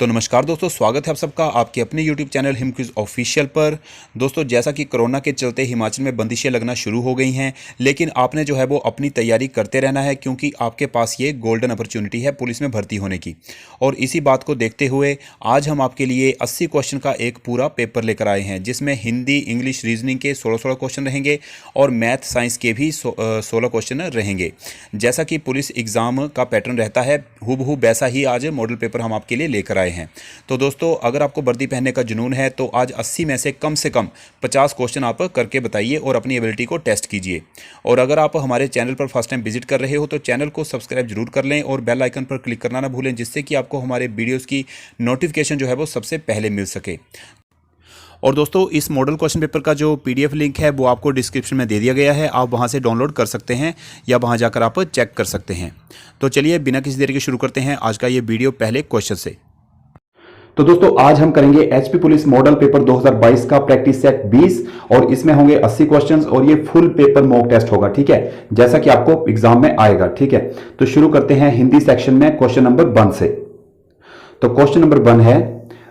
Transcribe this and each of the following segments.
तो नमस्कार दोस्तों, स्वागत है आप सबका आपके अपने YouTube channel him quiz official पर। दोस्तों, जैसा कि कोरोना के चलते हिमाचल में बंदिशें लगना शुरू हो गई हैं, लेकिन आपने जो है वो अपनी तैयारी करते रहना है, क्योंकि आपके पास ये गोल्डन अपॉर्चुनिटी है पुलिस में भर्ती होने की। और इसी बात को देखते हुए आज हम आपके लिए 80 क्वेश्चन का एक पूरा पेपर लेकर आए हैं, जिसमें हिंदी, इंग्लिश, रीजनिंग के 16 क्वेश्चन रहेंगे और मैथ साइंस के भी 16 क्वेश्चन रहेंगे। जैसा कि पुलिस एग्ज़ाम का पैटर्न रहता है, हूबहू वैसा ही आज मॉडल पेपर हम आपके लिए लेकर आए हैं। तो दोस्तों, अगर आपको वर्दी पहनने का जुनून है तो आज 80 में से कम 50 क्वेश्चन आप करके बताइए और अपनी एबिलिटी को टेस्ट कीजिए। और अगर आप हमारे चैनल पर फर्स्ट टाइम विजिट कर रहे हो तो चैनल को सब्सक्राइब जरूर कर लें और बेल आइकन पर क्लिक करना ना भूलें, जिससे कि आपको हमारे वीडियोज़ की नोटिफिकेशन जो है वो सबसे पहले मिल सके। और दोस्तों, इस मॉडल क्वेश्चन पेपर का जो PDF लिंक है वो आपको डिस्क्रिप्शन में दे दिया गया है, आप वहां से डाउनलोड कर सकते हैं या वहां जाकर आप चेक कर सकते हैं। तो चलिए बिना किसी देरी के शुरू करते हैं आज का ये वीडियो पहले क्वेश्चन से। तो दोस्तों, आज हम करेंगे एचपी पुलिस मॉडल पेपर 2022 का प्रैक्टिस सेट 20 और इसमें होंगे 80 क्वेश्चंस और ये फुल पेपर मॉक टेस्ट होगा। ठीक है, जैसा कि आपको एग्जाम में आएगा। ठीक है, तो शुरू करते हैं हिंदी सेक्शन में क्वेश्चन नंबर 1 से। तो क्वेश्चन नंबर 1 है,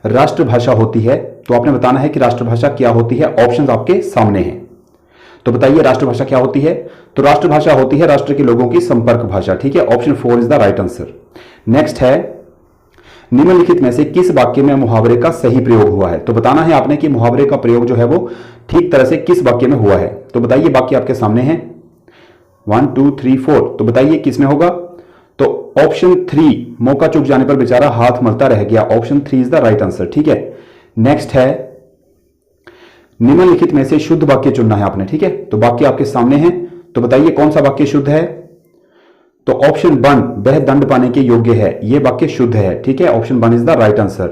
राष्ट्रभाषा होती है, तो आपने बताना है कि राष्ट्रभाषा क्या होती है। ऑप्शंस आपके सामने हैं, तो बताइए राष्ट्रभाषा क्या होती है। तो राष्ट्रभाषा होती है राष्ट्र के लोगों की संपर्क भाषा। ठीक है, option 4 is the right answer. Next है, निम्नलिखित में से किस वाक्य में मुहावरे का सही प्रयोग हुआ है। तो बताना है आपने कि मुहावरे का प्रयोग जो है वो ठीक तरह से किस वाक्य में हुआ है। तो बताइए, वाक्य आपके सामने हैं 1 2 3 4। तो बताइए किस में होगा। तो ऑप्शन 3, मौका चूक जाने पर बेचारा हाथ मलता रह गया, option 3 is the right answer. ठीक है, नेक्स्ट है, निम्नलिखित में से शुद्ध वाक्य चुनना है आपने। ठीक है, तो वाक्य आपके सामने हैं, तो बताइए कौन सा वाक्य शुद्ध है। तो ऑप्शन 1, वह दंड पाने के योग्य है, यह वाक्य शुद्ध है। ठीक है, option 1 is the right answer.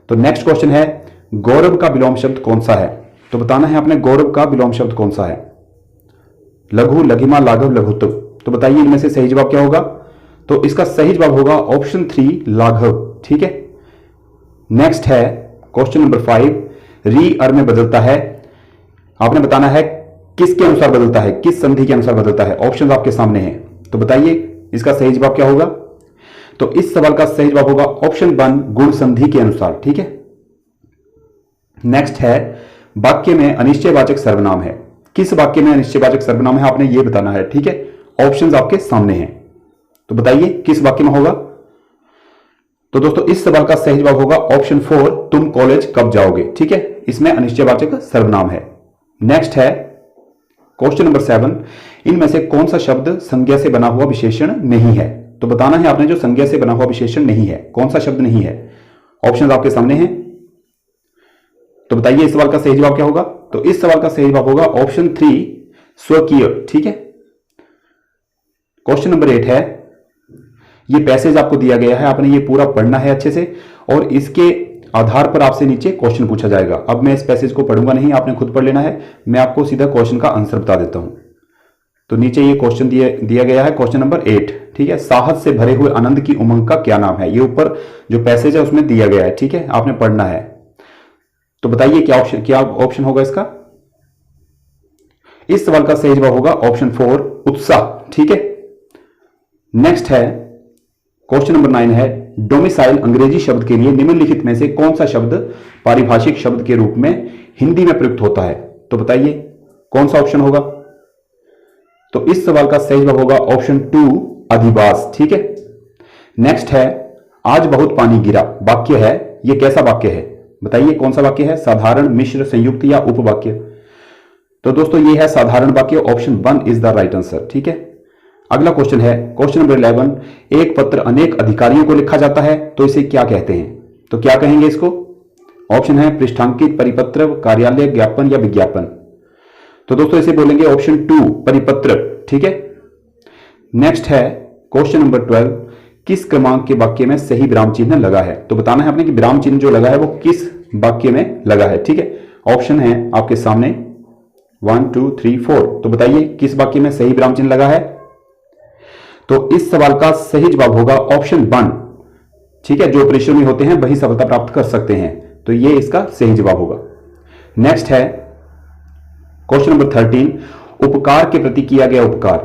तो नेक्स्ट क्वेश्चन है, गौरव का विलोम शब्द कौन सा है। तो बताना है आपने गौरव का विलोम शब्द कौन सा है। लघु, लघिमा, लाघव, लघुत्व। तो बताइए इनमें से सही जवाब क्या होगा। तो इसका सही जवाब होगा ऑप्शन 3, लाघव। ठीक है, नेक्स्ट है क्वेश्चन नंबर 5, री अर में बदलता है, आपने बताना है किसके अनुसार बदलता है, किस संधि के अनुसार बदलता है। ऑप्शन आपके सामने हैं, तो बताइए इसका सही जवाब क्या होगा। तो इस सवाल का सही जवाब होगा ऑप्शन 1, गुण संधि के अनुसार। ठीक है, नेक्स्ट है, वाक्य में अनिश्चयवाचक सर्वनाम है, किस वाक्य में अनिश्चयवाचक सर्वनाम है आपने ये बताना है। ठीक है, ऑप्शंस आपके सामने हैं, तो बताइए किस वाक्य में होगा। तो दोस्तों, इस सवाल का सही जवाब होगा ऑप्शन 4, तुम कॉलेज कब जाओगे। ठीक है, इसमें अनिश्चयवाचक सर्वनाम है। नेक्स्ट है क्वेश्चन नंबर 7, इनमें से कौन सा शब्द संज्ञा से बना हुआ विशेषण नहीं है। तो बताना है आपने जो संज्ञा से बना हुआ विशेषण नहीं है, कौन सा शब्द नहीं है। ऑप्शन आपके सामने हैं, तो बताइए इस सवाल का सही जवाब क्या होगा। तो इस सवाल का सही जवाब होगा ऑप्शन 3, स्वकीय। ठीक है, क्वेश्चन नंबर 8 है, ये पैसेज आपको दिया गया है, आपने ये पूरा पढ़ना है अच्छे से और इसके आधार पर आपसे नीचे क्वेश्चन पूछा जाएगा। अब मैं इस पैसेज को पढ़ूंगा नहीं, आपने खुद पढ़ लेना है, मैं आपको सीधा क्वेश्चन का आंसर बता देता हूं। तो नीचे ये क्वेश्चन दिया गया है, क्वेश्चन नंबर 8। ठीक है, साहस से भरे हुए आनंद की उमंग का क्या नाम है। ये ऊपर जो पैसेज है उसमें दिया गया है। ठीक है, आपने पढ़ना है, तो बताइए क्या ऑप्शन होगा इसका। इस सवाल का सही जवाब होगा ऑप्शन 4, उत्साह। ठीक है, नेक्स्ट है क्वेश्चन नंबर 9 है, डोमिसाइल अंग्रेजी शब्द के लिए निम्नलिखित में से कौन सा शब्द पारिभाषिक शब्द के रूप में हिंदी में प्रयुक्त होता है। तो बताइए कौन सा ऑप्शन होगा। तो इस सवाल का सही जवाब होगा ऑप्शन 2, अधिवास। ठीक है, नेक्स्ट है, आज बहुत पानी गिरा, वाक्य है, यह कैसा वाक्य है। बताइए कौन सा वाक्य है, साधारण, मिश्र, संयुक्त या उपवाक्य। तो दोस्तों ये है साधारण वाक्य, option 1 is the right answer. ठीक है, अगला क्वेश्चन है क्वेश्चन नंबर 11, एक पत्र अनेक अधिकारियों को लिखा जाता है, तो इसे क्या कहते हैं। तो क्या कहेंगे इसको। ऑप्शन है पृष्ठांकित, परिपत्र, कार्यालय, ज्ञापन या विज्ञापन। तो दोस्तों इसे बोलेंगे ऑप्शन 2, परिपत्र। ठीक है, नेक्स्ट है क्वेश्चन नंबर 12, किस क्रमांक के वाक्य में सही विराम चिन्ह लगा है। तो बताना है आपने कि विराम चिन्ह जो लगा है वो किस वाक्य में लगा है। ठीक है, ऑप्शन है आपके सामने 1 2 3 4। तो बताइए किस वाक्य में सही विराम चिन्ह लगा है। तो इस सवाल का सही जवाब होगा ऑप्शन 1। ठीक है, जो परिश्रमी होते हैं वही सफलता प्राप्त कर सकते हैं, तो ये इसका सही जवाब होगा। नेक्स्ट है क्वेश्चन नंबर 13, उपकार के प्रति किया गया उपकार,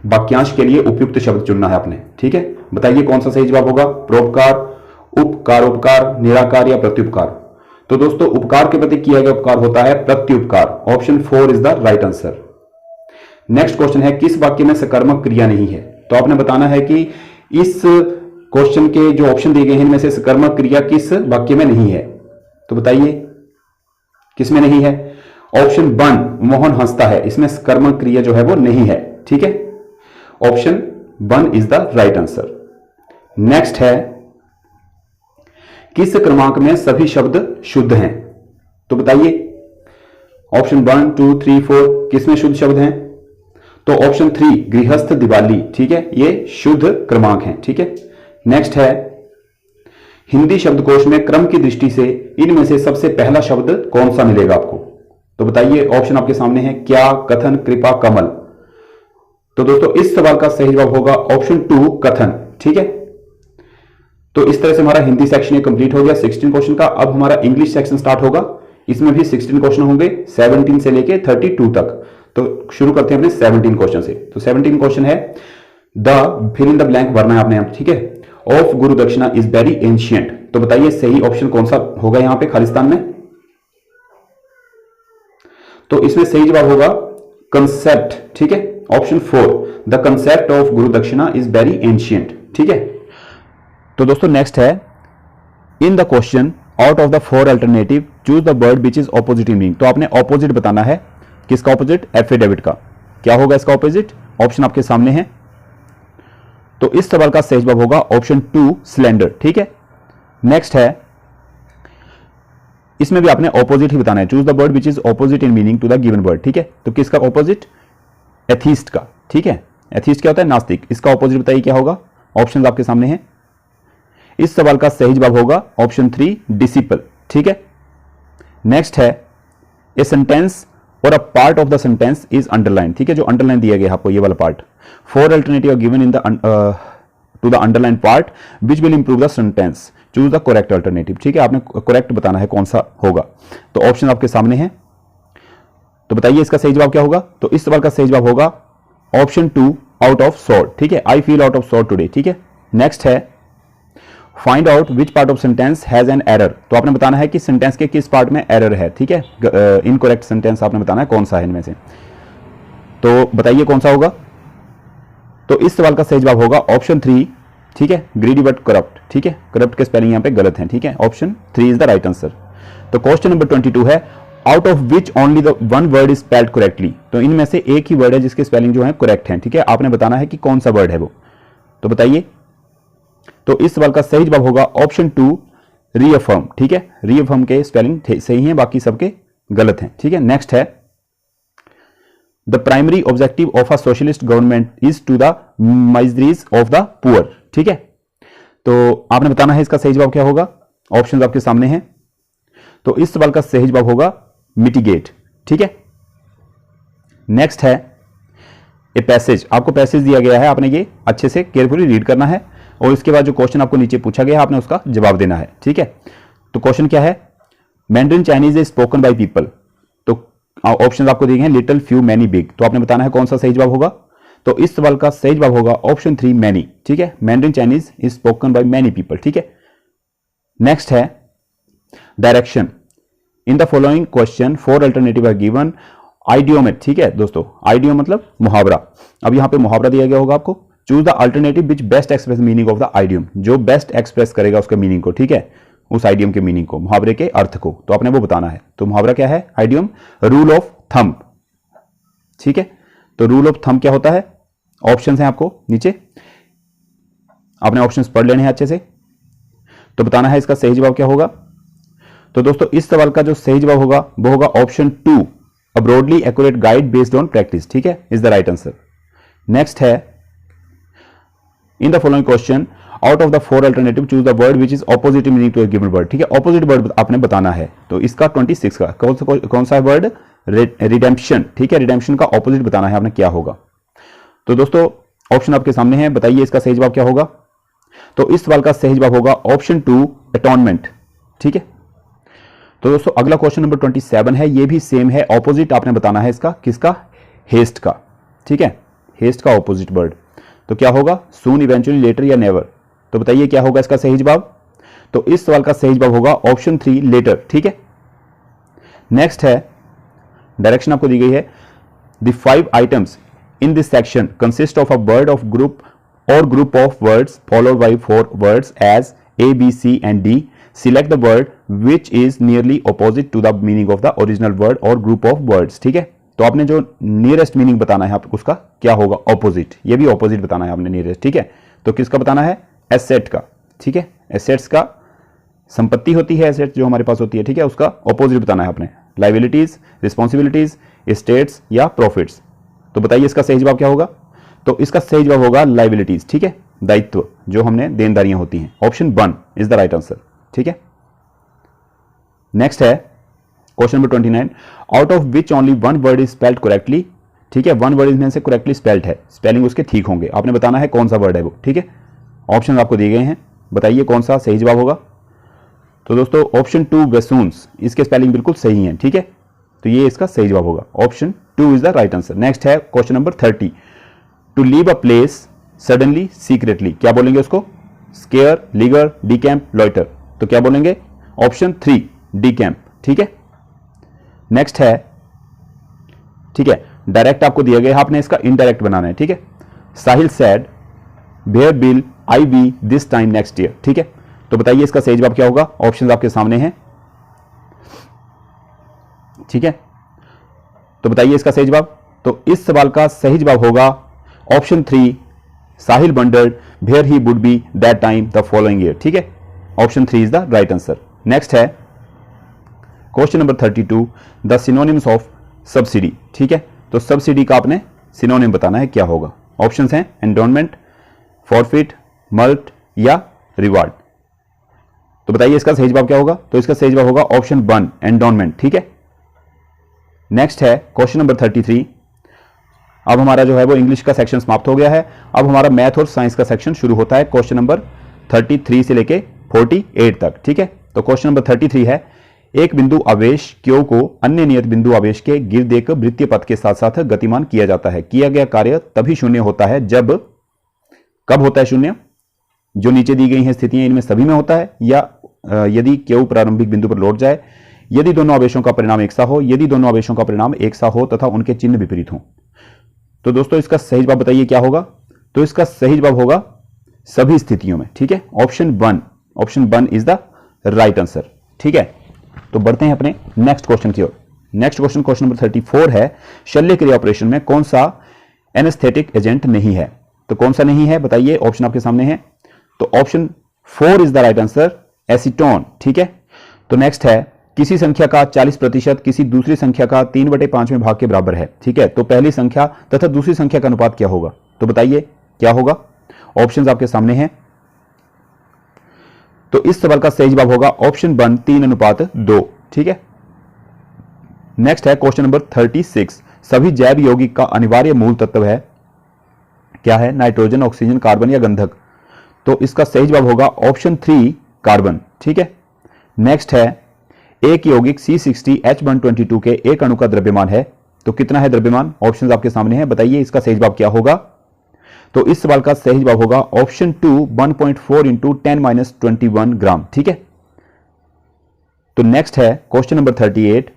वाक्यांश के लिए उपयुक्त शब्द चुनना है आपने। ठीक है, बताइए कौन सा सही जवाब होगा। परोपकार, उपकारोपकार, निराकार या प्रत्युपकार? तो दोस्तों उपकार के प्रति किया गया उपकार होता है प्रत्युपकार। Option 4 is the right answer. Next question है किस वाक्य में सकर्मक क्रिया नहीं है? तो आपने बताना है कि इस क्वेश्चन के जो ऑप्शन दिए गए हैं इनमें से सकर्मक क्रिया किस वाक्य में नहीं है। तो बताइए किस में नहीं है? ऑप्शन 1 मोहन हंसता है, इसमें सकर्मक क्रिया जो है वो नहीं है। ठीक है, option 1 is the right answer. Next है किस क्रमांक में सभी शब्द शुद्ध हैं? तो बताइए ऑप्शन 1 2 3 4 किस में शुद्ध शब्द हैं? तो ऑप्शन 3 गृहस्थ दिवाली, ठीक है, ये शुद्ध क्रमांक हैं। ठीक है, नेक्स्ट है हिंदी शब्दकोश में क्रम की दृष्टि से इनमें से सबसे पहला शब्द कौन सा मिलेगा आपको? तो बताइए, ऑप्शन आपके सामने है क्या, कथन, कृपा, कमल। तो दोस्तों इस सवाल का सही जवाब होगा ऑप्शन 2 कथन। ठीक है, तो इस तरह से हमारा हिंदी सेक्शन कंप्लीट हो गया 16 क्वेश्चन का। अब हमारा इंग्लिश सेक्शन स्टार्ट होगा, इसमें भी 16 क्वेश्चन होंगे 17 से लेके 32 तक। तो शुरू करते हैं अपने 17 क्वेश्चन से। तो 17 क्वेश्चन है the fill in the blank भरना है आपने, ठीक है, ऑफ गुरु दक्षिणा इज वेरी एंशियंट। तो बताइए सही ऑप्शन कौन सा होगा यहां पे खालिस्तान में? तो इसमें सही जवाब होगा कंसेप्ट। ठीक है, ऑप्शन 4 द कंसेप्ट ऑफ गुरु दक्षिणा इज वेरी एंशियंट। ठीक है, तो दोस्तों नेक्स्ट है in the question out of the 4 alternative choose the word which is opposite in meaning. तो आपने ऑपोजिट बताना है, किसका ऑपोजिट? एफिडेविट का। क्या होगा इसका ऑपोजिट? ऑप्शन आपके सामने है। तो इस सवाल का सही जवाब होगा ऑप्शन 2 स्लेंडर। ठीक है, नेक्स्ट है इसमें भी आपने ऑपोजिट ही बताना है, choose the word which is opposite in meaning to the given word. ठीक है, तो किसका ऑपोजिट? एथीस्ट का। ठीक है, एथीस्ट क्या होता है? नास्तिक। इसका ऑपोजिट बताइए क्या होगा? ऑप्शन आपके सामने है। इस सवाल का सही जवाब होगा ऑप्शन 3 डिसिपल। ठीक है, नेक्स्ट है ए सेंटेंस और a part of the sentence is underline. ठीक है, जो अंडरलाइन दिया गया आपको ये वाला part, 4 alternative are given in the to the underline part which will improve the sentence, choose the correct alternative. ठीक है, आपने करेक्ट बताना है कौन सा होगा। तो ऑप्शन आपके सामने है, तो बताइए इसका सही जवाब क्या होगा? तो इस सवाल का सही जवाब होगा ऑप्शन 2 आउट ऑफ सॉर्ट। ठीक है, I feel out of sort today. ठीक है, नेक्स्ट है find out which part of sentence has an error. तो आपने बताना है कि सेंटेंस के किस पार्ट में एरर है। ठीक है, इनकरेक्ट सेंटेंस आपने बताना है कौन सा है इनमें से। तो बताइए कौन सा होगा? तो इस सवाल का सही जवाब होगा ऑप्शन 3। ठीक है, ग्रीडी बट करप्ट। ठीक है, करप्ट के स्पेलिंग यहां पे गलत है। ठीक है, option 3 is the right answer. तो क्वेश्चन नंबर 22 है out of which only the one word is spelled correctly. तो इनमें से एक ही वर्ड है जिसके स्पेलिंग जो है करेक्ट है। ठीक है, आपने बताना है कि कौन सा वर्ड है वो। तो बताइए, तो इस सवाल का सही जवाब होगा ऑप्शन 2 रीअफर्म। ठीक है, रीअफर्म के स्पेलिंग सही हैं, बाकी सबके गलत हैं। ठीक है, नेक्स्ट है the primary objective of a socialist government is to the miseries of the poor. ठीक है, तो आपने बताना है इसका सही जवाब क्या होगा। ऑप्शन आपके सामने हैं, तो इस सवाल का सही जवाब होगा मिटिगेट। ठीक है, नेक्स्ट है ए पैसेज। आपको पैसेज दिया गया है, आपने ये अच्छे से केयरफुली रीड करना है और इसके बाद जो क्वेश्चन आपको नीचे पूछा गया है आपने उसका जवाब देना है। ठीक है, तो क्वेश्चन क्या है? Mandarin Chinese is spoken by people. तो ऑप्शन आपको दिए हैं लिटिल, फ्यू, मैनी, बिग। तो आपने बताना है कौन सा सही जवाब होगा। तो इस सवाल का सही जवाब होगा ऑप्शन 3 मैनी। ठीक है, Mandarin Chinese is spoken by many people. ठीक है, नेक्स्ट है direction in the following question 4 alternative are given idiom. ठीक है दोस्तों, आइडियोम मतलब मुहावरा। अब यहां पे मुहावरा दिया गया होगा आपको, choose the alternative which best express meaning of the idiom. जो बेस्ट एक्सप्रेस करेगा उसके मीनिंग को। ठीक है, उस आइडियम के मीनिंग को, मुहावरे के अर्थ को, तो आपने वो बताना है। तो मुहावरा क्या है? Idiom rule of thumb. ठीक है, तो रूल ऑफ थंब क्या होता है? ऑप्शंस हैं आपको नीचे, आपने ऑप्शंस पढ़ लेने हैं अच्छे से। तो बताना है इसका सही जवाब क्या होगा। तो दोस्तों इस सवाल का जो सही जवाब होगा वो होगा option 2 a broadly accurate guide based on practice. ठीक है, is the right answer. Next है in the following question out of the 4 alternative choose the word which is opposite meaning to a given word. ठीक है, opposite word आपने बताना है। तो इसका 26 का कौन सा वर्ड? रिडेम्पशन। ठीक है, रिडेम्पशन का ऑपोजिट बताना है आपने क्या होगा। तो दोस्तों ऑप्शन आपके सामने है, बताइए इसका सही जवाब क्या होगा। तो इस सवाल का सही जवाब होगा ऑप्शन 2 अटॉनमेंट। ठीक है, तो दोस्तों अगला क्वेश्चन नंबर 27 है, ये भी सेम है, ऑपोजिट आपने बताना है इसका, किसका? हेस्ट का। ठीक है, हेस्ट का ऑपोजिट वर्ड तो क्या होगा? सून, इवेंचुअली, लेटर या नेवर। तो बताइए क्या होगा इसका सही जवाब। तो इस सवाल का सही जवाब होगा ऑप्शन 3 लेटर। ठीक है, नेक्स्ट है, डायरेक्शन आपको दी गई है, the 5 items in this section consist of a word of group और group of words followed by 4 words as A, B, C and D. Select the word which is nearly opposite to the meaning of the original word or group of words. ठीक है, तो आपने जो nearest meaning बताना है उसका क्या होगा, ऑपोजिट। ये भी ऑपोजिट बताना है आपने नियरेस्ट। ठीक है, तो किसका बताना है, एसेट का। ठीक है, एसेट्स का संपत्ति होती है, एसेट जो हमारे पास होती है। ठीक है, उसका ऑपोजिट बताना है आपने, लाइबिलिटीज, रिस्पॉन्सिबिलिटीज, एस्टेट्स या प्रॉफिट्स। तो बताइए इसका सही जवाब क्या होगा। तो इसका सही जवाब होगा लाइबिलिटीज। ठीक है, दायित्व, जो हमने देनदारियां होती हैं। Option 1 is the right answer. ठीक है, नेक्स्ट है question number 29, out of which only one word is spelled correctly. ठीक है, वन वर्ड इसमें से करेक्टली स्पेल्ड है, स्पेलिंग उसके ठीक होंगे, आपने बताना है कौन सा वर्ड है वो। ठीक है, ऑप्शन आपको दिए गए हैं, बताइए कौन सा सही जवाब होगा। तो दोस्तों ऑप्शन 2 गसून्स, इसके स्पेलिंग बिल्कुल सही है। ठीक है, तो ये इसका सही जवाब होगा, option 2 is the right answer. Next है question number 30, to leave a place suddenly secretly, क्या बोलेंगे उसको, स्केयर, लीगर, डीकैम्प, लॉइटर। तो क्या बोलेंगे, ऑप्शन 3 डीकैम्प। ठीक है, नेक्स्ट है, ठीक है, डायरेक्ट आपको दिया गया है, आपने इसका इनडायरेक्ट बनाना है। ठीक है, Sahil said where will I be this time next year. ठीक है, तो बताइए इसका सही जवाब क्या होगा, ऑप्शन आपके सामने हैं। ठीक है, तो बताइए इसका सही जवाब। तो इस सवाल का सही जवाब होगा option 3 Sahil wondered where he would be that time the following year. ठीक है, option 3 is the right answer. Next है question number 32, the synonyms of subsidy. ठीक है, तो सब्सिडी का आपने सिनोनिम बताना है, क्या होगा। ऑप्शंस हैं एंडोनमेंट, फॉरफिट, मल्ट या रिवार्ड। तो बताइए इसका सही जवाब क्या होगा। तो इसका सही जवाब होगा ऑप्शन 1 एंडोनमेंट। ठीक है, नेक्स्ट है क्वेश्चन नंबर 33, अब हमारा जो है वो इंग्लिश का सेक्शन समाप्त हो गया है, अब हमारा मैथ और साइंस का सेक्शन शुरू होता है क्वेश्चन नंबर 33 से लेके 48 तक। ठीक है, तो क्वेश्चन नंबर 33 है, एक बिंदु आवेश क्यू को अन्य नियत बिंदु आवेश के गिर्द एक वृत्तीय पथ के साथ साथ गतिमान किया जाता है। किया गया कार्य तभी शून्य होता है जब, कब होता है शून्य, जो नीचे दी गई हैं स्थितियां इनमें सभी में होता है, या यदि क्यू प्रारंभिक बिंदु पर लौट जाए, यदि दोनों आवेशों का परिणाम एक सा हो, यदि दोनों आवेशों का परिणाम एक सा हो तथा उनके चिन्ह विपरीत हो। तो दोस्तों इसका सही जवाब बताइए क्या होगा। तो इसका सही जवाब होगा सभी स्थितियों में। ठीक है, option 1 is the right answer. ठीक है, तो बढ़ते हैं अपने नेक्स्ट क्वेश्चन की ओर। नेक्स्ट क्वेश्चन, क्वेश्चन नंबर 34 है, शल्य क्रिया ऑपरेशन में कौन सा एनेस्थेटिक एजेंट नहीं है। तो कौन सा नहीं है बताइए, ऑप्शन आपके सामने है। तो option 4 is the right answer, acetone. ठीक है, तो नेक्स्ट है, किसी संख्या का 40% किसी दूसरी संख्या का 3/5वें भाग के बराबर है। ठीक है, तो पहली संख्या तथा दूसरी संख्या का अनुपात क्या होगा। तो बताइए क्या होगा, ऑप्शंस आपके सामने हैं। तो इस सवाल का सही जवाब होगा ऑप्शन 1 3:2। ठीक है, नेक्स्ट है क्वेश्चन नंबर 36, सभी जैव यौगिक का अनिवार्य मूल तत्व है, क्या है, नाइट्रोजन, ऑक्सीजन, कार्बन या गंधक। तो इसका सही जवाब होगा ऑप्शन 3 कार्बन। ठीक है, नेक्स्ट है, एक यौगिक C60H122 के एक अणु का द्रव्यमान है, तो कितना है द्रव्यमान, ऑप्शंस आपके सामने हैं, बताइए इसका सही जवाब क्या होगा। तो इस सवाल का सही जवाब होगा ऑप्शन 2 1.4 × 10⁻21 ग्राम। ठीक है, तो नेक्स्ट है क्वेश्चन नंबर 38,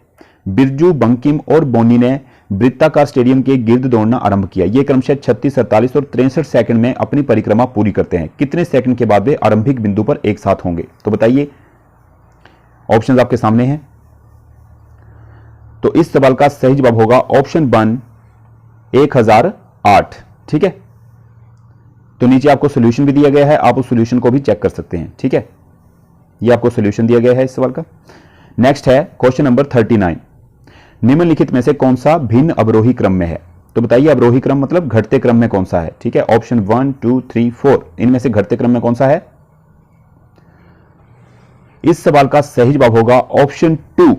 बिरजू, बंकिम और बोनी ने वृत्ताकार स्टेडियम के गिर्द दौड़ना आरंभ किया। ये क्रमशः 36, 47 और 63 सेकंड में अपनी परिक्रमा पूरी करते हैं। कितने सेकंड के बाद वे आरंभिक बिंदु पर एक साथ होंगे। तो बताइए, ऑप्शंस आपके सामने हैं। तो इस सवाल का सही जवाब होगा ऑप्शन 1 1008। ठीक है, तो नीचे आपको सॉल्यूशन भी दिया गया है, आप उस सॉल्यूशन को भी चेक कर सकते हैं। ठीक है, ये आपको सॉल्यूशन दिया गया है इस सवाल का। नेक्स्ट है क्वेश्चन नंबर 39, निम्नलिखित में से कौन सा भिन्न अवरोही क्रम में है। तो बताइए अवरोही क्रम मतलब घटते क्रम में कौन सा है। ठीक है, ऑप्शन 1 2 3 4 इनमें से घटते क्रम में कौन सा है। इस सवाल का सही जवाब होगा ऑप्शन 2।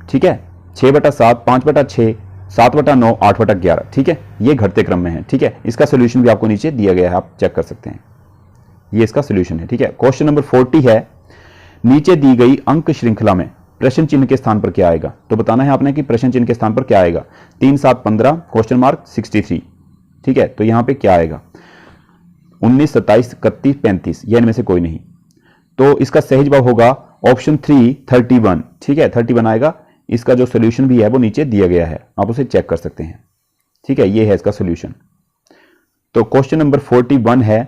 ठीक है, 6/7, 5/6, 7/9, 8/11। ठीक है, ये घटते क्रम में है। ठीक है, इसका सॉल्यूशन भी आपको नीचे दिया गया है, आप चेक कर सकते हैं, ये इसका सॉल्यूशन है। ठीक है, क्वेश्चन नंबर 40 है, नीचे दी गई अंक श्रृंखला में प्रश्न चिन्ह के स्थान पर क्या आएगा। तो बताना है आपने कि प्रश्न चिन्ह के स्थान पर क्या आएगा। 3 7 15 क्वेश्चन मार्क 63। ठीक है, तो यहां पे क्या आएगा, 19 27 31 35, या इनमें से कोई नहीं। तो इसका सही जवाब होगा ऑप्शन 3 31। ठीक है, 31 आएगा। इसका जो सोल्यूशन भी है वो नीचे दिया गया है, आप उसे चेक कर सकते हैं। ठीक है, ये है इसका सोल्यूशन। तो क्वेश्चन नंबर 41 है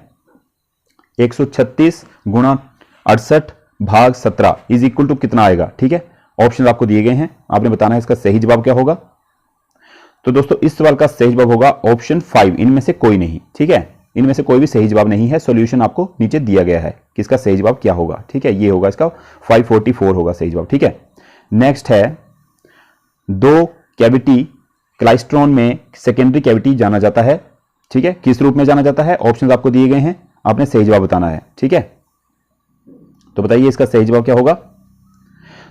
136 गुणा 68 भाग 17 इज इक्वल टू कितना आएगा। ठीक है, ऑप्शन आपको दिए गए हैं, आपने बताना है इसका सही जवाब क्या होगा। तो दोस्तों इस सवाल का सही जवाब होगा ऑप्शन 5, इनमें से कोई नहीं। ठीक है, इनमें से कोई भी सही जवाब नहीं है। सॉल्यूशन आपको नीचे दिया गया है कि इसका सही जवाब क्या होगा। ठीक है, ये होगा इसका 544 होगा सही जवाब। ठीक है, नेक्स्ट है 2 कैविटी क्लाइस्ट्रॉन में सेकेंडरी कैविटी जाना जाता है। ठीक है, किस रूप में जाना जाता है, ऑप्शन आपको दिए गए हैं, आपने सही जवाब बताना है। ठीक है, तो बताइए इसका सही जवाब क्या होगा।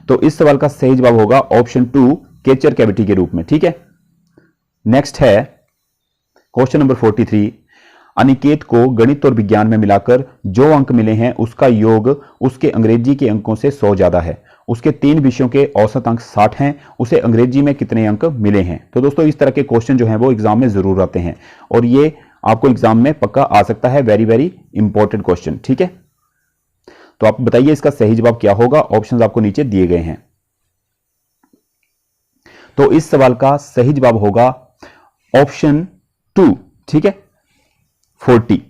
तो इस सवाल का सही जवाब होगा ऑप्शन 2 केचर कैविटी के रूप में। ठीक है, नेक्स्ट है क्वेश्चन नंबर 43 अनिकेत को गणित और विज्ञान में मिलाकर जो अंक मिले हैं उसका योग उसके अंग्रेजी के अंकों से 100 ज्यादा है। उसके 3 विषयों के औसत अंक 60 हैं, उसे अंग्रेजी में कितने अंक मिले हैं। तो दोस्तों इस तरह के क्वेश्चन जो हैं वो एग्जाम में जरूर आते हैं और ये आपको एग्जाम में पक्का आ सकता है। Very very important question. ठीक है, तो आप बताइए इसका सही जवाब क्या होगा। ऑप्शंस आपको नीचे दिए गए हैं। तो इस सवाल का सही जवाब होगा ऑप्शन 2। ठीक है, 40।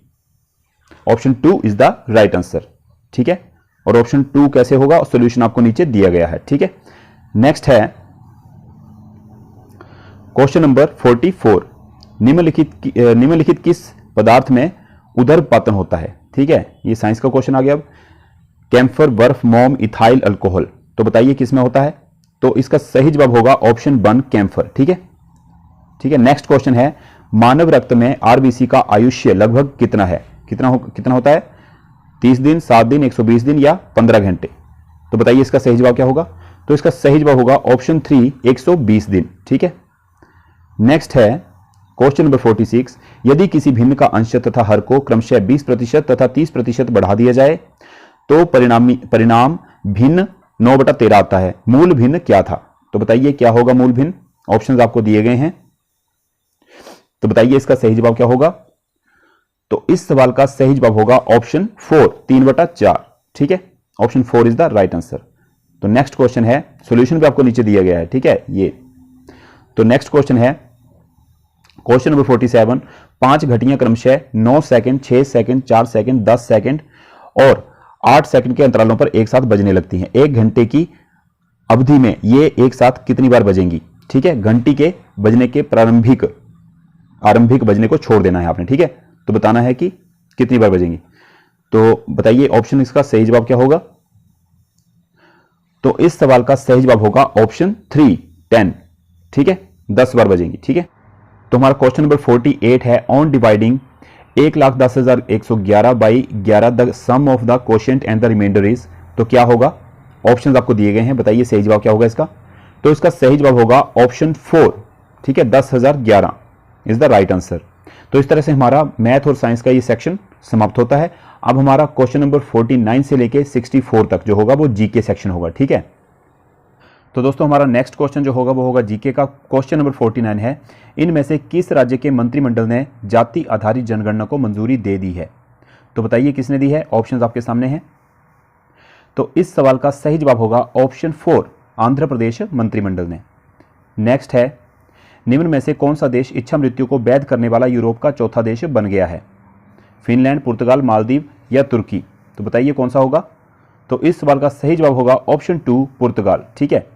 Option 2 is the right answer. ठीक है, और ऑप्शन 2 कैसे होगा, सॉल्यूशन आपको नीचे दिया गया है। ठीक है, नेक्स्ट है क्वेश्चन नंबर 44 निम्नलिखित किस पदार्थ में उदरपातन होता है। ठीक है, ये साइंस का क्वेश्चन आ गया। अब कैम्फर, बर्फ, मोम, इथाइल अल्कोहल, तो बताइए किस में होता है। तो इसका सही जवाब होगा ऑप्शन 1 कैम्फर। ठीक है, ठीक है, नेक्स्ट क्वेश्चन है मानव रक्त में आरबीसी का आयुष्य लगभग कितना है। कितना होता है, 30 दिन, 7 दिन, 120 दिन या 15 घंटे। तो बताइए इसका सही जवाब क्या होगा। तो इसका सही जवाब होगा ऑप्शन 3 120 दिन। ठीक है, नेक्स्ट है क्वेश्चन नंबर 46 यदि किसी भिन्न का अंश तथा हर को क्रमशः 20% तथा 30% बढ़ा दिया जाए तो परिणाम भिन्न 9/13 आता है। मूल भिन्न क्या था। तो बताइए क्या होगा मूल भिन्न। ऑप्शंस आपको दिए गए हैं, तो बताइए इसका सही जवाब क्या होगा। तो इस सवाल का सही जवाब होगा ऑप्शन 4 3/4। ठीक है, option 4 is the right answer. तो नेक्स्ट क्वेश्चन है, सॉल्यूशन भी आपको नीचे दिया गया है। ठीक है, ये तो नेक्स्ट क्वेश्चन है क्वेश्चन नंबर 47 5 घटियां क्रमशः 9 सेकंड, 6 सेकंड, 4 सेकंड, 10 सेकंड और 8 सेकंड के अंतरालों पर एक साथ बजने लगती हैं। 1 घंटे की अवधि में ये एक साथ कितनी बार बजेंगी। ठीक है, घंटी के बजने के आरंभिक बजने को छोड़ देना है आपने। ठीक है, तो बताना है कि कितनी बार बजेंगी। तो बताइए ऑप्शन इसका सही जवाब क्या होगा। तो इस सवाल का सही जवाब होगा ऑप्शन 3 10। ठीक है, 10 बार बजेंगी। ठीक है, तो हमारा क्वेश्चन नंबर 48 है on dividing 1,10,111 by 11 the sum of the quotient and the remainder is. तो क्या होगा, ऑप्शंस आपको दिए गए हैं, बताइए सही जवाब क्या होगा इसका। तो इसका सही जवाब होगा ऑप्शन 4। ठीक है, 10,011 इज द राइट आंसर। तो इस तरह से हमारा मैथ और साइंस का ये सेक्शन समाप्त होता है। अब हमारा क्वेश्चन नंबर 49 से लेके 64 तक जो होगा वो जीके सेक्शन होगा। ठीक है, तो दोस्तों हमारा नेक्स्ट क्वेश्चन जो होगा वो होगा जीके का। क्वेश्चन नंबर 49 है इनमें से किस राज्य के मंत्रिमंडल ने जाति आधारित जनगणना को मंजूरी दे दी है। तो बताइए किसने दी है, ऑप्शंस आपके सामने हैं। तो इस सवाल का सही जवाब होगा ऑप्शन 4 आंध्र प्रदेश मंत्रिमंडल ने। नेक्स्ट है निम्न में से कौन सा देश इच्छा मृत्यु को वैध करने वाला यूरोप का चौथा देश बन गया है। फिनलैंड, पुर्तगाल, मालदीव या तुर्की। तो बताइए कौन सा होगा। तो इस सवाल का सही जवाब होगा ऑप्शन 2 पुर्तगाल। ठीक है,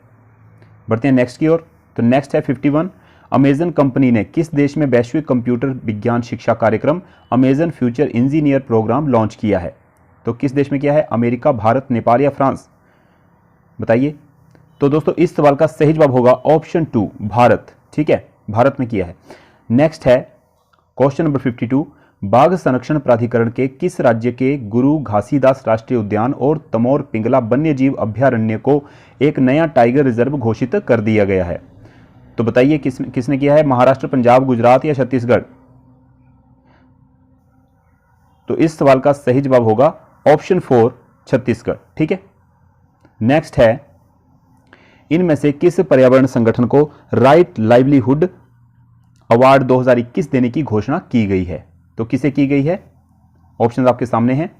बढ़ते हैं नेक्स्ट की ओर। तो नेक्स्ट है 51 अमेजन कंपनी ने किस देश में वैश्विक कंप्यूटर विज्ञान शिक्षा कार्यक्रम Amazon future engineer program launch किया है। तो किस देश में किया है, अमेरिका, भारत, नेपाल या फ्रांस। बताइए। तो दोस्तों इस सवाल का सही जवाब होगा ऑप्शन 2 भारत। ठीक है, भारत में किया है। नेक्स्ट है क्वेश्चन नंबर 52 बाघ संरक्षण प्राधिकरण के किस राज्य के गुरु घासीदास राष्ट्रीय उद्यान और तमोर पिंगला वन्यजीव अभ्यारण्य को एक नया टाइगर रिजर्व घोषित कर दिया गया है। तो बताइए किसने किया है, महाराष्ट्र, पंजाब, गुजरात या छत्तीसगढ़। तो इस सवाल का सही जवाब होगा ऑप्शन 4 छत्तीसगढ़। ठीक है, नेक्स्ट है इनमें से किस पर्यावरण संगठन को राइट लाइवलीहुड अवार्ड 2021 देने की घोषणा की गई है। तो किसे की गई है, ऑप्शन आपके सामने हैं।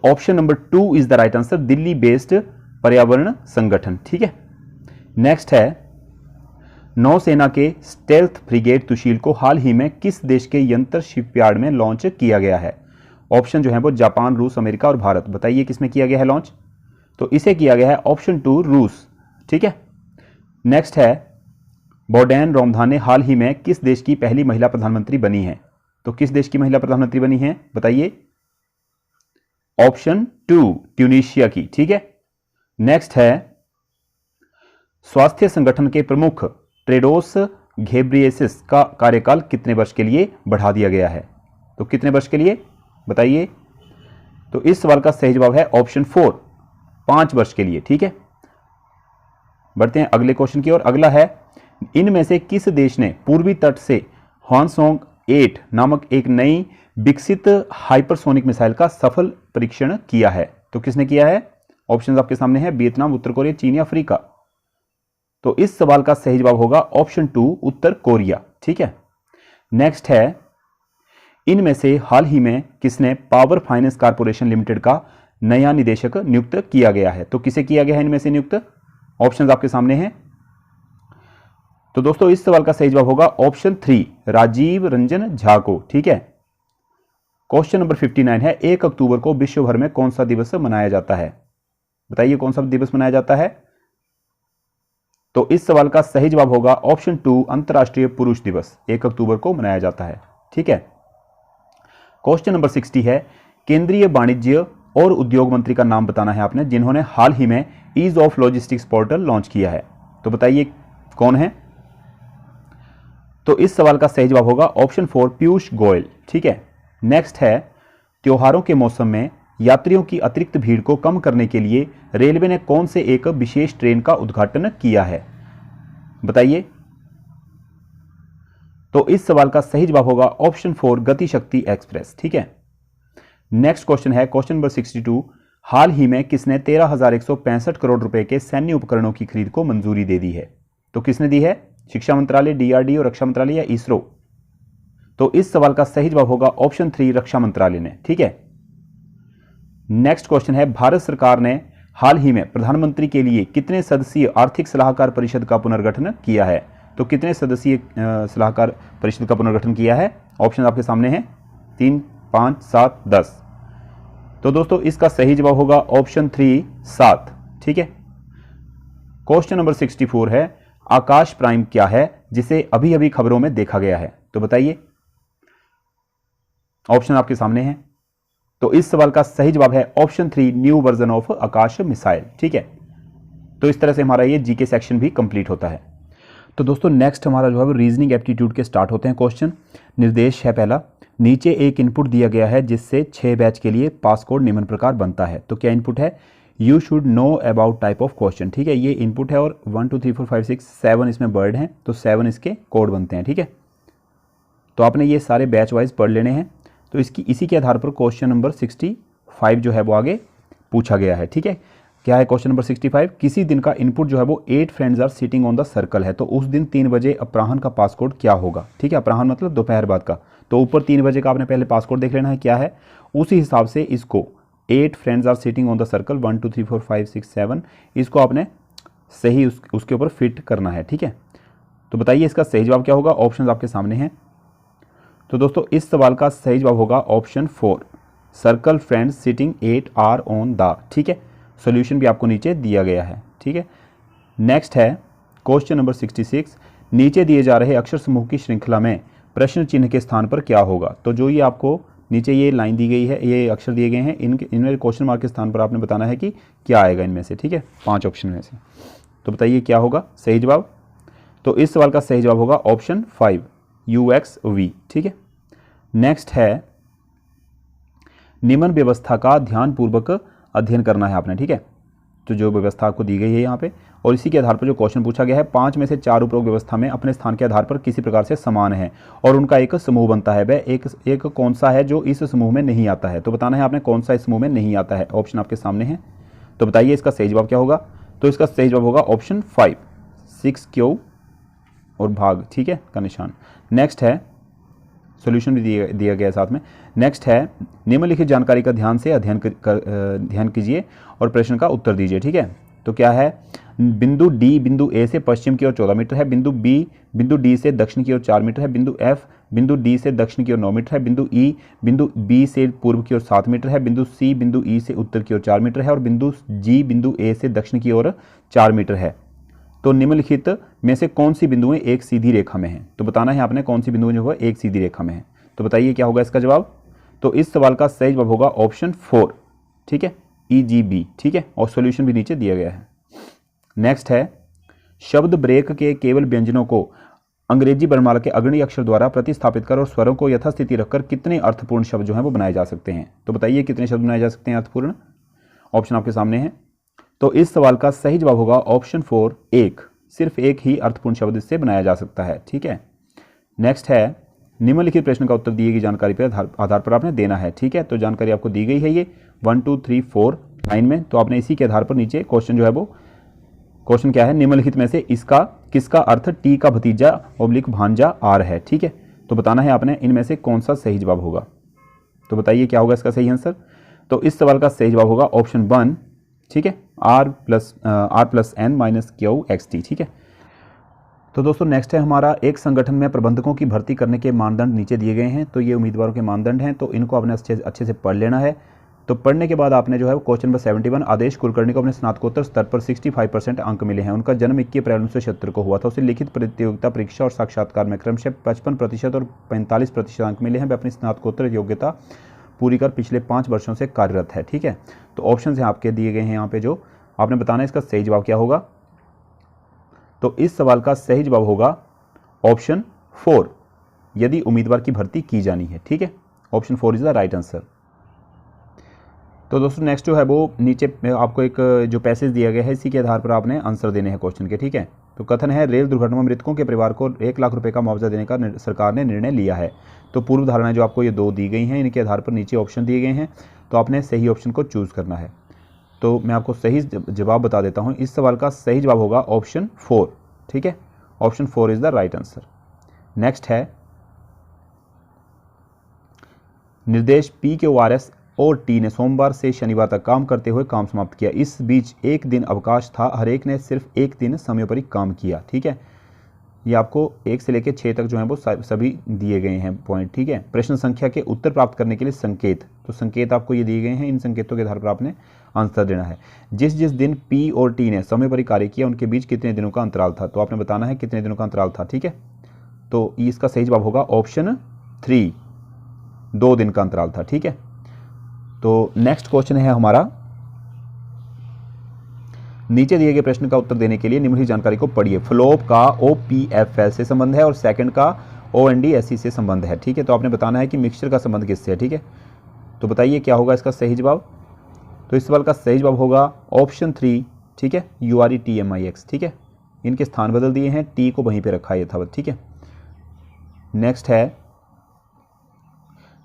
Option number 2 is the right answer, Delhi based पर्यावरण संगठन। ठीक है, नेक्स्ट है नौसेना के स्टेल्थ फ्रिगेट तुशील को हाल ही में किस देश के यंत्र शिपयार्ड में लॉन्च किया गया है? ऑप्शन जो है वो जापान, रूस, अमेरिका और भारत। बताइए किसमें किया गया है लॉन्च? तो इसे किया गया है ऑप्शन 2 रूस। ठीक है, नेक्स्ट है बोडेन रोमधाने हाल ही में किस देश की पहली महिला प्रधानमंत्री बनी है? तो किस देश की महिला प्रधानमंत्री बनी है बताइए? ऑप्शन 2 ट्यूनीशिया की। ठीक है, नेक्स्ट है स्वास्थ्य संगठन के प्रमुख टेड्रोस घेब्रियेसस का कार्यकाल कितने वर्ष के लिए बढ़ा दिया गया है? तो कितने वर्ष के लिए बताइए? तो इस सवाल का सही जवाब है ऑप्शन 4 5 वर्ष के लिए। ठीक है, बढ़ते हैं अगले क्वेश्चन की ओर। अगला है इनमें से किस देश ने पूर्वी तट से हॉन्सोंग 8 नामक एक नई विकसित हाइपरसोनिक मिसाइल का सफल परीक्षण किया है? तो किसने किया है? ऑप्शन आपके सामने है, वियतनाम, उत्तर कोरिया, चीन या अफ्रीका। तो इस सवाल का सही जवाब होगा ऑप्शन 2 उत्तर कोरिया। ठीक है, नेक्स्ट है इनमें से हाल ही में किसने पावर फाइनेंस कॉर्पोरेशन लिमिटेड का नया निदेशक नियुक्त किया गया है? तो किसे किया गया है इनमें से नियुक्त? ऑप्शंस आपके सामने हैं। तो दोस्तों इस सवाल का सही जवाब होगा ऑप्शन 3 राजीव रंजन झा को। ठीक है, क्वेश्चन नंबर 59 है 1 अक्टूबर को विश्व भर में कौन सा दिवस मनाया जाता है? बताइए कौन सा दिवस मनाया जाता है? तो इस सवाल का सही जवाब होगा ऑप्शन 2 अंतर्राष्ट्रीय पुरुष दिवस 1 अक्टूबर को मनाया जाता है। ठीक है, क्वेश्चन नंबर 60 है केंद्रीय वाणिज्य और उद्योग मंत्री का नाम बताना है आपने, जिन्होंने हाल ही में ease of logistics portal launch किया है। तो बताइए कौन है? तो इस सवाल का सही जवाब होगा ऑप्शन 4 पीयूष गोयल। ठीक है, नेक्स्ट है त्योहारों के मौसम में यात्रियों की अतिरिक्त भीड़ को कम करने के लिए रेलवे ने कौन से एक विशेष ट्रेन का उद्घाटन किया है? बताइए। तो इस सवाल का सही जवाब होगा ऑप्शन 4 गति शक्ति एक्सप्रेस। ठीक है, नेक्स्ट क्वेश्चन है क्वेश्चन नंबर 62 हाल ही में किसने 13,165 करोड़ रुपए के सैन्य उपकरणों की खरीद को मंजूरी दे दी है? तो किसने दी है? शिक्षा मंत्रालय, डीआरडीओ, रक्षा मंत्रालय या इसरो? तो इस सवाल का सही जवाब होगा ऑप्शन 3 रक्षा मंत्रालय ने। ठीक है, नेक्स्ट क्वेश्चन है भारत सरकार ने हाल ही में प्रधानमंत्री के लिए कितने सदस्यीय आर्थिक सलाहकार परिषद का पुनर्गठन किया है? तो कितने सदस्यीय सलाहकार परिषद का पुनर्गठन किया है? ऑप्शन आपके सामने हैं 3, 5, 7, 10। तो दोस्तों इसका सही जवाब होगा ऑप्शन 3 7। ठीक है, क्वेश्चन नंबर 64 है आकाश प्राइम क्या है जिसे अभी अभी खबरों में देखा गया है? तो बताइए, ऑप्शन आपके सामने हैं। तो इस सवाल का सही जवाब है option 3 new version of Akash missile. ठीक है, तो इस तरह से हमारा ये जीके सेक्शन भी कंप्लीट होता है। तो दोस्तों नेक्स्ट हमारा जो है वो रीजनिंग एप्टीट्यूड के स्टार्ट होते हैं क्वेश्चन। निर्देश है पहला, नीचे एक इनपुट दिया गया है जिससे 6 बैच के लिए पास कोड निम्न प्रकार बनता है। तो क्या इनपुट है? You should know about type of question. ठीक है, ये इनपुट है और 1 2 3 4 5 6 7 इसमें वर्ड हैं, तो 7 इसके कोड बनते हैं। ठीक है, तो आपने ये सारे बैच वाइज पढ़ लेने हैं। तो इसी के आधार पर क्वेश्चन नंबर 65 जो है वो आगे पूछा गया है। ठीक है, क्या है क्वेश्चन नंबर 65? किसी दिन का इनपुट जो है वो 8 friends are sitting on the circle है, तो उस दिन 3 बजे अपराह्न का पासकोड क्या होगा? ठीक है, अपराह्न मतलब दोपहर बाद का। तो ऊपर 3 बजे का आपने पहले पासकोड देख लेना है क्या है, उसी हिसाब से इसको 8 friends are sitting on the circle 1 2 3 4 5 6 7 इसको आपने सही उसके ऊपर फिट करना है। ठीक है, तो बताइए इसका सही जवाब क्या होगा? ऑप्शन आपके सामने हैं। तो दोस्तों इस सवाल का सही जवाब होगा option 4 circle friends sitting 8 are on the. ठीक है, सॉल्यूशन भी आपको नीचे दिया गया है। ठीक है, नेक्स्ट है क्वेश्चन नंबर 66 नीचे दिए जा रहे अक्षर समूह की श्रृंखला में प्रश्न चिन्ह के स्थान पर क्या होगा? तो जो ये आपको नीचे ये लाइन दी गई है, ये अक्षर दिए गए हैं, इनमें क्वेश्चन मार्क के स्थान पर आपने बताना है कि क्या आएगा इनमें से। ठीक है, 5 ऑप्शन में से। तो बताइए क्या होगा सही जवाब? तो इस सवाल का सही जवाब होगा ऑप्शन 5 UXV। ठीक है, नेक्स्ट है निम्न व्यवस्था का ध्यानपूर्वक अध्ययन करना है आपने। ठीक है, तो जो व्यवस्था आपको दी गई है यहाँ पे और इसी के आधार पर जो क्वेश्चन पूछा गया है 5 में से 4 उपरोक्त व्यवस्था में अपने स्थान के आधार पर किसी प्रकार से समान है और उनका एक समूह बनता है। वह एक कौन सा है जो इस समूह में नहीं आता है? तो बताना है आपने कौन सा इस समूह में नहीं आता है। ऑप्शन आपके सामने है, तो बताइए इसका सही जवाब क्या होगा? तो इसका सही जवाब होगा ऑप्शन 5 6 क्यू और भाग। ठीक है, का निशान। नेक्स्ट है सोल्यूशन भी दिया गया है साथ में। नेक्स्ट है निम्नलिखित जानकारी का ध्यान से ध्यान कीजिए और प्रश्न का उत्तर दीजिए। ठीक है, तो क्या है, बिंदु डी बिंदु ए से पश्चिम की ओर 14 मीटर है, बिंदु बी बिंदु डी से दक्षिण की ओर 4 मीटर है, बिंदु एफ बिंदु डी से दक्षिण की ओर 9 मीटर है, बिंदु ई बिंदु बी से पूर्व की ओर 7 मीटर है, बिंदु सी बिंदु ई से उत्तर की ओर 4 मीटर है और बिंदु जी बिंदु ए से दक्षिण की ओर 4 मीटर है। तो निम्नलिखित में से कौन सी बिंदुएं एक सीधी रेखा में हैं? तो बताना है आपने कौन सी बिंदुएं जो है एक सीधी रेखा में है। तो बताइए क्या होगा इसका जवाब। तो इस सवाल का सही जवाब होगा ऑप्शन 4। ठीक है, EGB। ठीक है, और सॉल्यूशन भी नीचे दिया गया है। नेक्स्ट है शब्द ब्रेक के केवल व्यंजनों को अंग्रेजी वर्णमाला के अग्रणी अक्षर द्वारा प्रतिस्थापित कर और स्वरों को यथास्थिति रखकर कितने अर्थपूर्ण शब्द जो हैं वो बनाए जा सकते हैं। तो बताइए कितने शब्द बनाए जा सकते हैं अर्थपूर्ण। ऑप्शन आपके सामने है। तो इस सवाल का सही जवाब होगा ऑप्शन 4 एक। सिर्फ एक ही अर्थपूर्ण शब्द इससे बनाया जा सकता है। ठीक है, नेक्स्ट है निम्नलिखित प्रश्न का उत्तर दिए गई जानकारी पर आधार पर आपने देना है। ठीक है, तो जानकारी आपको दी गई है ये 1 2 3 4 लाइन में। तो आपने इसी के आधार पर नीचे क्वेश्चन जो है वो क्वेश्चन क्या है, निम्नलिखित में से इसका किसका अर्थ टी का भतीजा ओब्लिक भांजा आर है। ठीक है, तो बताना है आपने इनमें से कौन सा सही जवाब होगा। तो बताइए क्या होगा इसका सही आंसर। तो इस सवाल का सही जवाब होगा ऑप्शन 1। ठीक है, R + N - QXT। ठीक है, तो दोस्तों नेक्स्ट है हमारा एक संगठन में प्रबंधकों की भर्ती करने के मानदंड नीचे दिए गए हैं। तो ये उम्मीदवारों के मानदंड हैं, तो इनको आपने अच्छे से पढ़ लेना है। तो पढ़ने के बाद आपने जो है क्वेश्चन नंबर 71 आदेश कुलकर्णी को अपने स्नातकोत्तर स्तर पर 65% अंक मिले हैं। उनका जन्म 21 अप्रैल 1976 को हुआ था। उसे लिखित प्रतियोगिता परीक्षा और साक्षात्कार में क्रमशः 55% और 45% अंक मिले हैं। वह अपनी स्नातकोत्तर योग्यता पूरी कर पिछले 5 वर्षों से कार्यरत है। ठीक है, तो ऑप्शन हैं आपके दिए गए हैं यहाँ पे, जो आपने बताना है इसका सही जवाब क्या होगा। तो इस सवाल का सही जवाब होगा ऑप्शन 4 यदि उम्मीदवार की भर्ती की जानी है। ठीक है, option 4 is the right answer. तो दोस्तों नेक्स्ट जो है वो नीचे आपको एक जो पैसेज दिया गया है इसी के आधार पर आपने आंसर देने हैं क्वेश्चन के। ठीक है, तो कथन है रेल दुर्घटना में मृतकों के परिवार को 1 लाख रुपए का मुआवजा देने का सरकार ने निर्णय लिया है। तो पूर्व धारणाएं जो आपको ये 2 दी गई हैं, इनके आधार पर नीचे ऑप्शन दिए गए हैं। तो आपने सही ऑप्शन को चूज़ करना है। तो मैं आपको सही जवाब बता देता हूँ। इस सवाल का सही जवाब होगा ऑप्शन 4। ठीक है, option 4 is the right answer. Next है निर्देश PQRS और T ने सोमवार से शनिवार तक काम करते हुए काम समाप्त किया। इस बीच एक दिन अवकाश था। हर एक ने सिर्फ एक दिन समयोपरि काम किया। ठीक है, ये आपको 1 से लेकर 6 तक जो है वो सभी दिए गए हैं पॉइंट। ठीक है, प्रश्न संख्या के उत्तर प्राप्त करने के लिए संकेत, तो संकेत आपको ये दिए गए हैं। इन संकेतों के आधार पर आपने आंसर देना है। जिस जिस दिन P और T ने समयोपरि कार्य किया उनके बीच कितने दिनों का अंतराल था। तो आपने बताना है कितने दिनों का अंतराल था। ठीक है, तो इसका सही जवाब होगा ऑप्शन 3 2 दिन का अंतराल था। ठीक है, तो नेक्स्ट क्वेश्चन है हमारा नीचे दिए गए प्रश्न का उत्तर देने के लिए निम्नलिखित जानकारी को पढ़िए। फ्लोप का OPFL से संबंध है और सेकंड का ONDSE से संबंध है। ठीक है, तो आपने बताना है कि मिक्सचर का संबंध किससे है। ठीक है, तो बताइए क्या होगा इसका सही जवाब। तो इस सवाल का सही जवाब होगा ऑप्शन 3। ठीक है, URETMIX। ठीक है, इनके स्थान बदल दिए हैं, टी को वहीं पे रखा है यथावत। ठीक है, नेक्स्ट है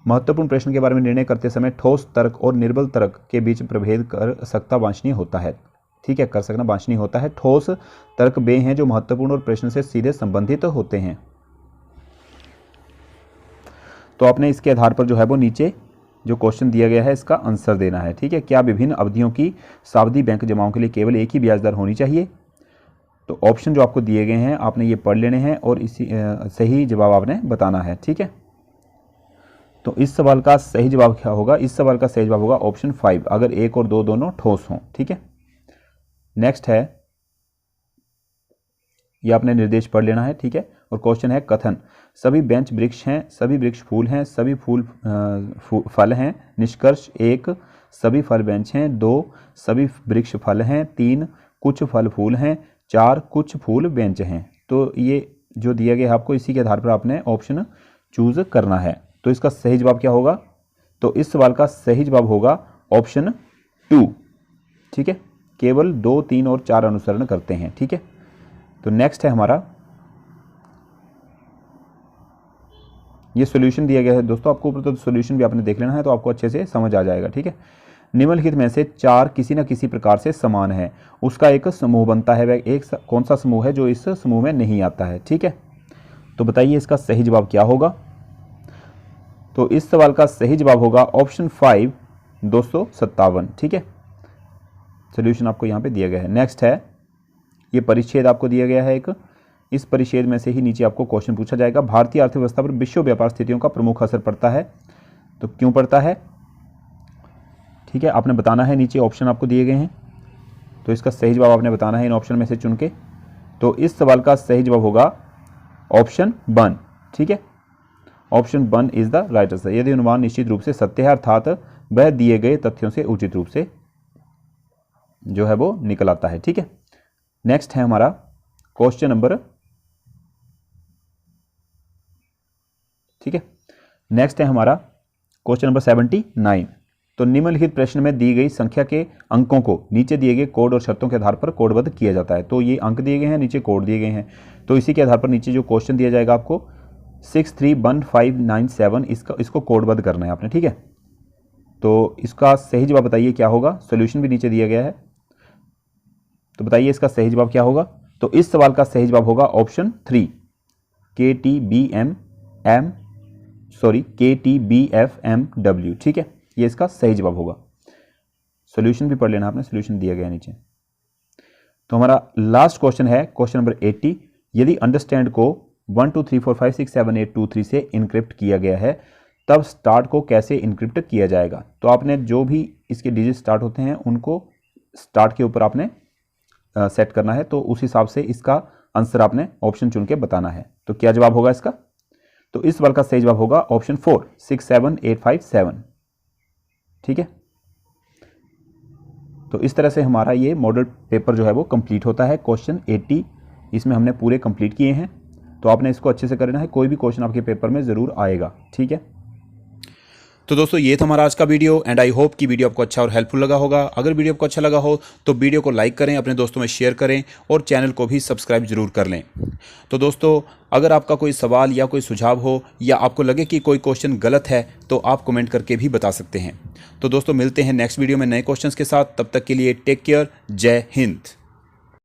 महत्वपूर्ण प्रश्न के बारे में निर्णय करते समय ठोस तर्क और निर्बल तर्क के बीच प्रभेद कर सकता वांछनीय होता है। ठीक है, कर सकना वांछनीय होता है। ठोस तर्क वे हैं जो महत्वपूर्ण और प्रश्न से सीधे संबंधित होते हैं। तो आपने इसके आधार पर जो है वो नीचे जो क्वेश्चन दिया गया है इसका आंसर देना है। ठीक है, क्या विभिन्न अवधियों की सावधि बैंक जमाओं के लिए केवल एक ही ब्याज दर होनी चाहिए। तो ऑप्शन जो आपको दिए गए हैं आपने ये पढ़ लेने हैं और इसी सही जवाब आपने बताना है। ठीक है, तो इस सवाल का सही जवाब क्या होगा। इस सवाल का सही जवाब होगा ऑप्शन 5 अगर 1 और 2 दोनों ठोस हों। ठीक है, नेक्स्ट है ये आपने निर्देश पढ़ लेना है। ठीक है, और क्वेश्चन है कथन सभी बेंच वृक्ष हैं, सभी वृक्ष फूल हैं, सभी फूल फल हैं। निष्कर्ष 1 सभी फल बेंच हैं, 2 सभी वृक्ष फल हैं, 3 कुछ फल फूल हैं, 4 कुछ फूल बेंच हैं। तो ये जो दिया गया है आपको इसी के आधार पर आपने ऑप्शन चूज करना है। तो इसका सही जवाब क्या होगा। तो इस सवाल का सही जवाब होगा ऑप्शन 2। ठीक है, केवल 2, 3 और 4 अनुसरण करते हैं। ठीक है, तो नेक्स्ट है हमारा ये सॉल्यूशन दिया गया है दोस्तों आपको ऊपर, तो सॉल्यूशन भी आपने देख लेना है तो आपको अच्छे से समझ आ जाएगा। ठीक है, निम्नलिखित में से 4 किसी न किसी प्रकार से समान है, उसका एक समूह बनता है। वह एक कौन सा समूह है जो इस समूह में नहीं आता है। ठीक है, तो बताइए इसका सही जवाब क्या होगा। तो इस सवाल का सही जवाब होगा ऑप्शन 5 257। ठीक है, सोल्यूशन आपको यहाँ पे दिया गया है। नेक्स्ट है, ये परिच्छेद आपको दिया गया है एक, इस परिच्छेद में से ही नीचे आपको क्वेश्चन पूछा जाएगा। भारतीय अर्थव्यवस्था पर विश्व व्यापार स्थितियों का प्रमुख असर पड़ता है, तो क्यों पड़ता है? ठीक है, आपने बताना है, नीचे ऑप्शन आपको दिए गए हैं, तो इसका सही जवाब आपने बताना है इन ऑप्शन में से चुन के। तो इस सवाल का सही जवाब होगा ऑप्शन 1। ठीक है, option 1 is the right answer. यदि अनुमान निश्चित रूप से सत्य है, अर्थात वह दिए गए तथ्यों से उचित रूप से जो है वो निकल आता है। ठीक है, नेक्स्ट है हमारा क्वेश्चन नंबर, ठीक है, नेक्स्ट है हमारा क्वेश्चन नंबर 79। तो निम्नलिखित प्रश्न में दी गई संख्या के अंकों को नीचे दिए गए कोड और शर्तों के आधार पर कोडबद्ध किया जाता है। तो ये अंक दिए गए हैं, नीचे कोड दिए गए हैं, तो इसी के आधार पर नीचे जो क्वेश्चन दिया जाएगा आपको 631597, इसको कोडबद्ध करना है आपने। ठीक है, तो इसका सही जवाब बताइए क्या होगा। सॉल्यूशन भी नीचे दिया गया है, तो बताइए इसका सही जवाब क्या होगा। तो इस सवाल का सही जवाब होगा ऑप्शन 3 KTBFMW। ठीक है, ये इसका सही जवाब होगा। सॉल्यूशन भी पढ़ लेना आपने, सॉल्यूशन दिया गया है नीचे। तो हमारा लास्ट क्वेश्चन है क्वेश्चन नंबर 80। यदि अंडरस्टैंड को 1 2 3 4 5 6 7 8 2 3 से इनक्रिप्ट किया गया है, तब स्टार्ट को कैसे इनक्रिप्ट किया जाएगा। तो आपने जो भी इसके डिजिट स्टार्ट होते हैं उनको स्टार्ट के ऊपर आपने सेट करना है, तो उस हिसाब से इसका आंसर आपने ऑप्शन चुन के बताना है। तो क्या जवाब होगा इसका? तो इस सवाल का सही जवाब होगा ऑप्शन 4 67857। ठीक है, तो इस तरह से हमारा ये मॉडल पेपर जो है वो कंप्लीट होता है। क्वेश्चन 80 इसमें हमने पूरे कंप्लीट किए हैं, तो आपने इसको अच्छे से करना है, कोई भी क्वेश्चन आपके पेपर में ज़रूर आएगा। ठीक है, तो दोस्तों ये था हमारा आज का वीडियो एंड आई होप कि वीडियो आपको अच्छा और हेल्पफुल लगा होगा। अगर वीडियो आपको अच्छा लगा हो तो वीडियो को लाइक करें, अपने दोस्तों में शेयर करें और चैनल को भी सब्सक्राइब जरूर कर लें। तो दोस्तों अगर आपका कोई सवाल या कोई सुझाव हो या आपको लगे कि कोई क्वेश्चन गलत है तो आप कमेंट करके भी बता सकते हैं। तो दोस्तों मिलते हैं नेक्स्ट वीडियो में नए क्वेश्चंस के साथ, तब तक के लिए टेक केयर, जय हिंद।